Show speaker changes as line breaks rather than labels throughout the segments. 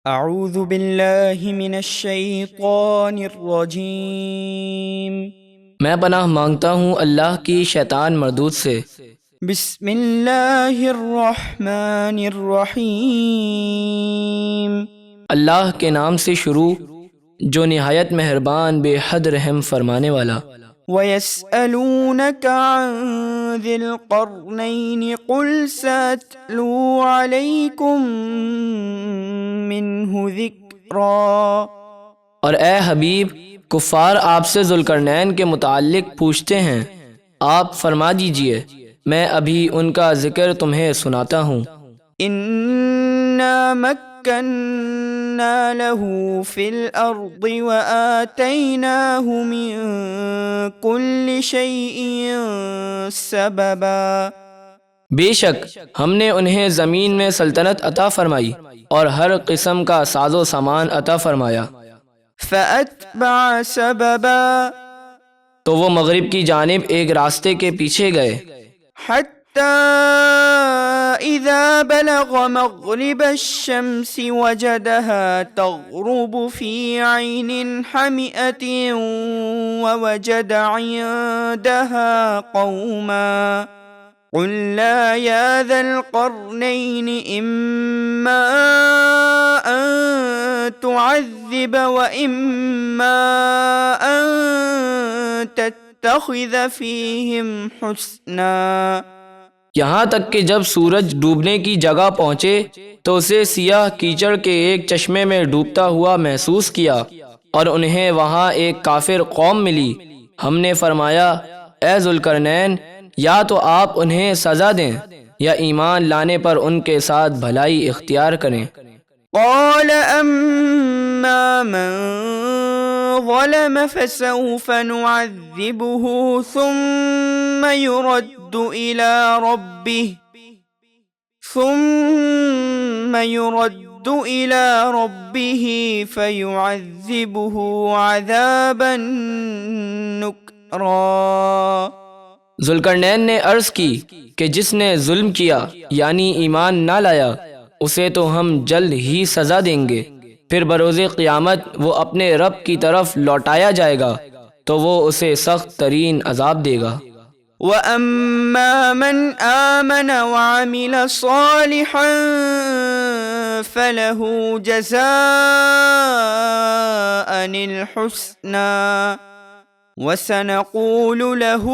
اعوذ باللہ من الشیطان الرجیم۔
میں پناہ مانگتا ہوں اللہ کی شیطان مردود سے۔
بسم اللہ الرحمن الرحیم۔
اللہ کے نام سے شروع جو نہایت مہربان بے حد رحم فرمانے والا۔
وَيَسْأَلُونَكَ عَنْ ذِي الْقَرْنَيْنِ قُلْ سَأَتْلُو عَلَيْكُمْ مِنْهُ ذِكْرًا۔
اور اے حبیب، کفار آپ سے ذوالقرنین کے متعلق پوچھتے ہیں، آپ فرما دیجئے میں ابھی ان کا ذکر تمہیں سناتا ہوں۔
إِنَّا مَكَّنَّا لَهُ فِي الْأَرْضِ وَآتَيْنَاهُ مِن كُلِّ شَيْءٍ سَبَبًا۔
بے شک ہم نے انہیں زمین میں سلطنت عطا فرمائی اور ہر قسم کا ساز و سامان عطا فرمایا۔
فَأَتْبَعَ سَبَبًا۔
تو وہ مغرب کی جانب ایک راستے کے پیچھے گئے،
حَتَّى إِذَا بَلَغَ مَغْرِبَ الشَّمْسِ وَجَدَهَا تَغْرُبُ فِي عَيْنٍ حَمِئَةٍ وَوَجَدَ عِندَهَا قَوْمًا قُلْنَا يَا ذَا الْقَرْنَيْنِ إِمَّا أَن تُعَذِّبَ وَإِمَّا أَن تَتَّخِذَ فِيهِمْ حُسْنًا۔
یہاں تک کہ جب سورج ڈوبنے کی جگہ پہنچے تو اسے سیاہ کیچڑ کے ایک چشمے میں ڈوبتا ہوا محسوس کیا، اور انہیں وہاں ایک کافر قوم ملی۔ ہم نے فرمایا، اے ذوالقرنین، یا تو آپ انہیں سزا دیں یا ایمان لانے پر ان کے ساتھ بھلائی اختیار کریں۔
قال أما من ظلم فسوف نعذبه ثم يرد إلى ربه فيعذبه عذابا نكرا۔
ذوالقرنین نے عرض کی کہ جس نے ظلم کیا یعنی ایمان نہ لایا اسے تو ہم جلد ہی سزا دیں گے، پھر بروز قیامت وہ اپنے رب کی طرف لوٹایا جائے گا تو وہ اسے سخت ترین عذاب دے گا۔
وَأَمَّا مَنْ آمَنَ وَعَمِلَ صَالِحًا فَلَهُ جَزَاءً الْحُسْنَى وَسَنَقُولُ لَهُ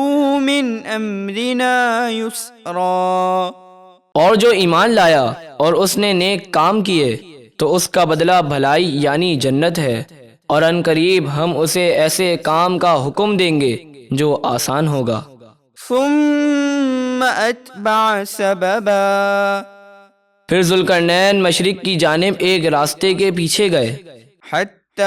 مِنْ أَمْرِنَا يُسْرًا۔
اور جو ایمان لایا اور اس نے نیک کام کیے تو اس کا بدلہ بھلائی یعنی جنت ہے، اور ان قریب ہم اسے ایسے کام کا حکم دیں گے جو آسان ہوگا۔
ثُمَّ أَتْبَعَ سَبَبًا۔
پھر ذوالقرنین مشرق کی جانب ایک راستے کے پیچھے گئے،
حَتَّى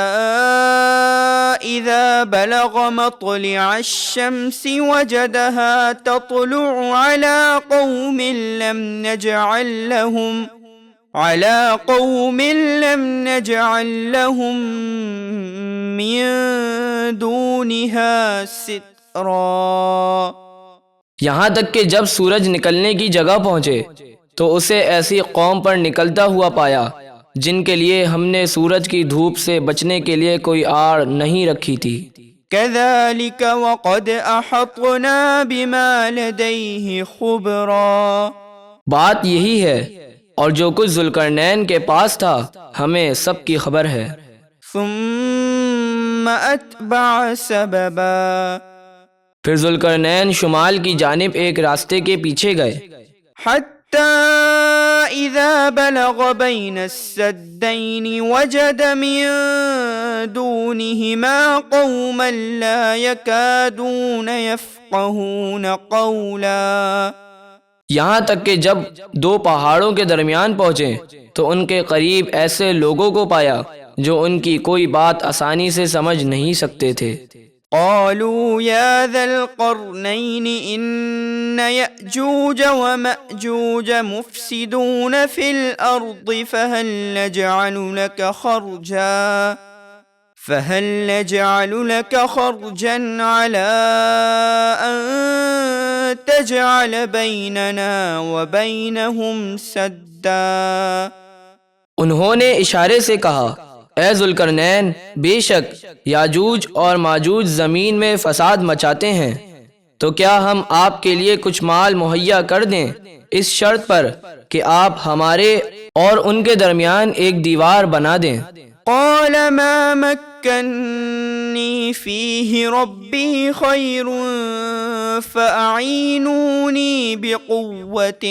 إِذَا بَلَغَ مَطْلِعَ الشَّمْسِ وَجَدَهَا تَطْلُعُ عَلَى قَوْمٍ لَمْ نَجْعَلْ لَهُم مِّن دُونِهَا سِتْرًا۔
یہاں تک کہ جب سورج نکلنے کی جگہ پہنچے تو اسے ایسی قوم پر نکلتا ہوا پایا جن کے لیے ہم نے سورج کی دھوپ سے بچنے کے لیے کوئی آڑ نہیں رکھی تھی۔
كَذَلِكَ وَقَدْ أَحَطْنَا بِمَا لَدَيْهِ خُبْرًا۔
بات یہی ہے، اور جو کچھ ذوالقرنین کے پاس تھا ہمیں سب کی خبر ہے۔
ثُمَّ أَتْبَعَ سَبَبًا۔
پھر ذوالقرنین شمال کی جانب ایک راستے کے پیچھے گئے،
حَتَّى إِذَا بَلَغَ بَيْنَ السَّدَّيْنِ وَجَدَ مِن دُونِهِمَا قَوْمًا لَا يَكَادُونَ يَفْقَهُونَ قَوْلًا۔
یہاں تک کہ جب دو پہاڑوں کے درمیان پہنچے تو ان کے قریب ایسے لوگوں کو پایا جو ان کی کوئی بات آسانی سے سمجھ نہیں سکتے تھے۔
قالوا يا ذا القرنين إن يأجوج ومأجوج مفسدون في الأرض فهل نجعل لك خرجا على أن تجعل بيننا وبينهم سدا۔
انہوں نے اشارے سے کہا اے ذوالقرنین، بے شک یاجوج اور ماجوج زمین میں فساد مچاتے ہیں، تو کیا ہم آپ کے لیے کچھ مال مہیا کر دیں اس شرط پر کہ آپ ہمارے اور ان کے درمیان ایک دیوار بنا دیں؟
قال ما مكنني فيه ربي خير فأعينوني بقوة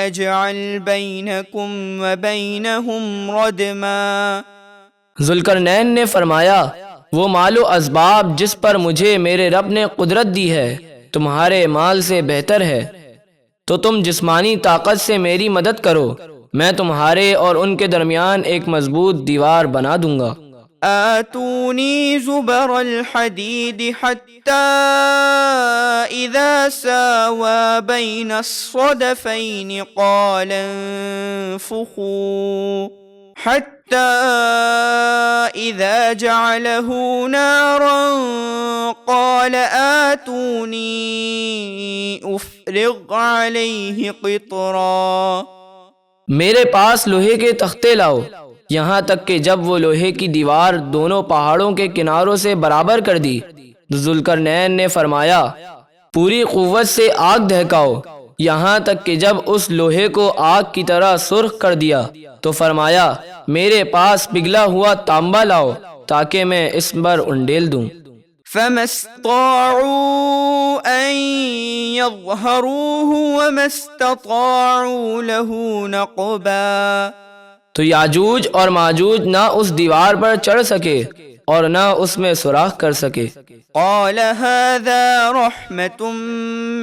أجعل بينكم وبينهم ردما۔
ذوالقرنین نے فرمایا وہ مال و اسباب جس پر مجھے میرے رب نے قدرت دی ہے تمہارے مال سے بہتر ہے، تو تم جسمانی طاقت سے میری مدد کرو، میں تمہارے اور ان کے درمیان ایک مضبوط دیوار بنا دوں گا۔
آتوني زبر الحديد حتى إذا ساوى بين الصدفين قال انفخوا حتى إذا جعله نارا قال آتوني أفرغ عليه قطرا۔
میرے پاس لوہے کے تختے لاؤ، یہاں تک کہ جب وہ لوہے کی دیوار دونوں پہاڑوں کے کناروں سے برابر کر دی تو ذوالقرنین نے فرمایا پوری قوت سے آگ دہکاؤ، یہاں تک کہ جب اس لوہے کو آگ کی طرح سرخ کر دیا تو فرمایا میرے پاس پگھلا ہوا تانبا لاؤ تاکہ میں اس پر انڈیل دوں۔
فما استطاعوا أن يظهروه وما استطاعوا له نقبا۔
تو یاجوج اور ماجوج نہ اس دیوار پر چڑھ سکے اور نہ اس میں سوراخ کر سکے۔
قال هذا رحمة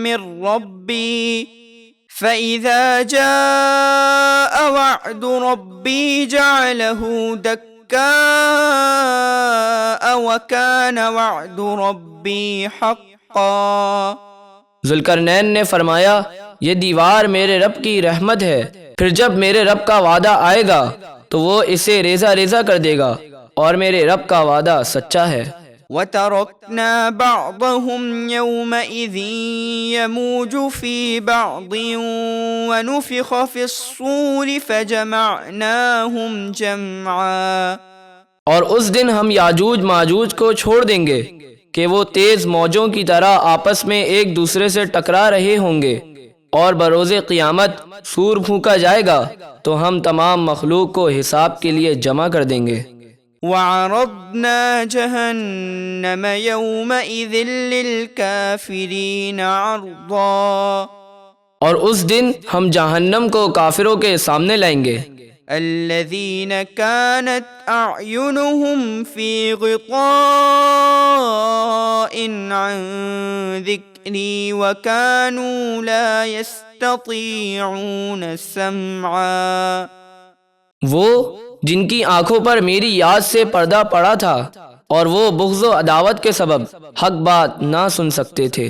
من ربي فإذا جاء وعد ربي جعله دكاء وكان وعد ربي حقا۔
ذوالقرنین نے فرمایا یہ دیوار میرے رب کی رحمت ہے، پھر جب میرے رب کا وعدہ آئے گا تو وہ اسے ریزہ ریزہ کر دے گا اور میرے رب کا وعدہ سچا ہے۔
وَتَرَكْنَا بَعْضَهُمْ يَوْمَئِذٍ يَمُوجُ فِي بَعْضٍ وَنُفِخَ فِي الصُّورِ فَجَمَعْنَاهُمْ جَمْعًا۔
اور اس دن ہم یاجوج ماجوج کو چھوڑ دیں گے کہ وہ تیز موجوں کی طرح آپس میں ایک دوسرے سے ٹکرا رہے ہوں گے، اور بروز قیامت سور پھونکا جائے گا تو ہم تمام مخلوق کو حساب کے لیے جمع کر دیں گے۔
وَعَرَضْنَا جَهَنَّمَ يَوْمَئِذٍ لِلْكَافِرِينَ عَرْضًا۔
اور اس دن ہم جہنم کو کافروں کے سامنے لائیں گے۔
الَّذِينَ كَانَتْ أَعْيُنُهُمْ فِي غِطَاءٍ عَنْ ذِكْرِي وَكَانُوا لَا يَسْتَطِيعُونَ سَمْعًا۔
وہ جن کی آنکھوں پر میری یاد سے پردہ پڑا تھا اور وہ بغض و عداوت کے سبب حق بات نہ سن سکتے تھے۔